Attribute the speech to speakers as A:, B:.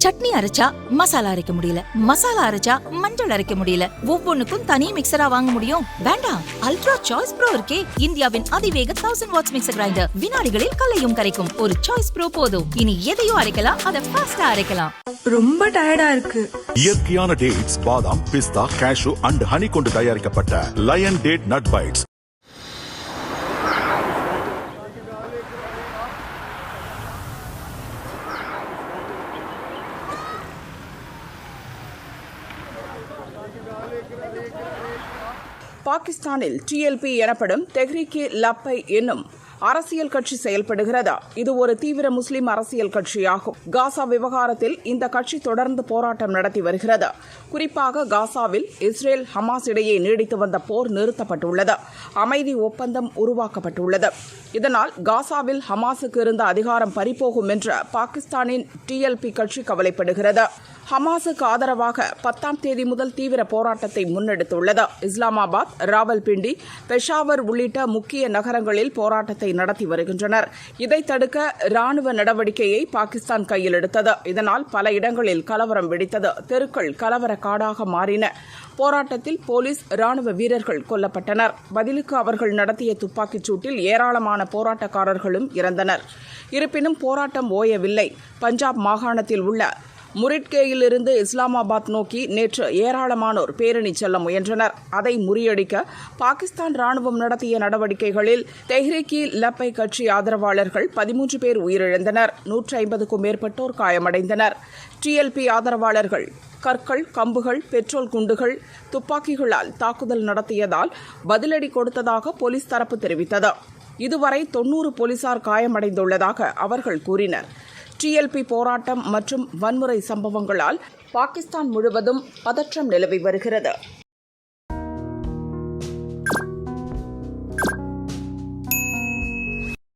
A: சட்னி அரைச்சா மசாலா அரைக்க முடியல, மசாலா அரைச்சா மஞ்சள் அரைக்க முடியல, ஒவ்வொன்னுக்கும் தனி மிக்சரா வாங்க முடியும்? வேண்டாம், அல்ட்ரா சாய்ஸ் ப்ரோ இருக்கே, இந்தியாவின் அதிவேக 1000 வாட்ஸ் மிக்சர் கிரைண்டர், வினாடிகளில் கலையும் கரைக்கும். ஒரு சாய்ஸ் ப்ரோ போதும். இனி எதையும் அரைக்கலாம், அதை ஃபாஸ்டா அரைக்கலாம்.
B: ரொம்ப டயர்டா இருக்கு.
C: இயற்கையான டேட்ஸ், பாதாம், பிஸ்தா, கேஷு அண்ட் ஹனி கொண்டு தயாரிக்கப்பட்ட லயன் டேட் நட் பைட்ஸ்.
D: பாகிஸ்தானில் டிஎல்பி எனப்படும் தெஹ்ரீக் லப்பை என்னும் அரசியல் கட்சி செயல்படுகிறதா? இது ஒரு தீவிர முஸ்லிம் அரசியல் கட்சியாகும். காசா விவகாரத்தில் இந்த கட்சி தொடர்ந்து போராட்டம் நடத்தி வருகிறது. குறிப்பாக காசாவில் இஸ்ரேல் ஹமாஸ் இடையே நீடித்து வந்த போர் நிறுத்தப்பட்டுள்ளது. அமைதி ஒப்பந்தம் உருவாக்கப்பட்டுள்ளது. இதனால் காசாவில் ஹமாஸுக்கு இருந்த அதிகாரம் பறிபோகும் என்று பாகிஸ்தானின் டிஎல்பி கட்சி கவலைப்படுகிறது. ஹமாஸுக்கு ஆதரவாக 10ஆம் தேதி முதல் தீவிர போராட்டத்தை முன்னெடுத்துள்ளது. இஸ்லாமாபாத், ராவல்பிண்டி, பெஷாவர் உள்ளிட்ட முக்கிய நகரங்களில் போராட்டத்தை நடத்தி வருகின்றனர். இதை தடுக்க ராணுவ நடவடிக்கையை பாகிஸ்தான் கையில் எடுத்தது. இதனால் பல இடங்களில் கலவரம் வெடித்தது. தெருக்கள் கலவர காடாக மாறின. போராட்டத்தில் போலீஸ், ராணுவ வீரர்கள் கொல்லப்பட்டனர். பதிலுக்கு அவர்கள் நடத்திய துப்பாக்கிச் சூட்டில் ஏராளமான போராட்டக்காரர்களும் இறந்தனர். இருப்பினும் போராட்டம் ஓயவில்லை. பஞ்சாப் மாகாணத்தில் உள்ள முரிட்கேயிலிருந்து இஸ்லாமாபாத் நோக்கி நேற்று ஏராளமானோர் பேரணி செல்ல முயன்றனர். அதை முறியடிக்க பாகிஸ்தான் ராணுவம் நடத்திய நடவடிக்கைகளில் தெஹ்ரீக் லப்பை கட்சி ஆதரவாளர்கள் 13 பேர் உயிரிழந்தனர். 150க்கும் மேற்பட்டோர் காயமடைந்தனர். டிஎல்பி ஆதரவாளர்கள் கற்கள், கம்புகள், பெட்ரோல் குண்டுகள், துப்பாக்கிகளால் தாக்குதல் நடத்தியதால் பதிலடி கொடுத்ததாக போலீஸ் தரப்பு தெரிவித்தது. இதுவரை 90 போலீசார் காயமடைந்துள்ளதாக அவர்கள் கூறினர். டிஎல்பி போராட்டம் மற்றும் வன்முறை சம்பவங்களால் பாகிஸ்தான் முழுவதும் பதற்றம் நிலவி வருகிறது.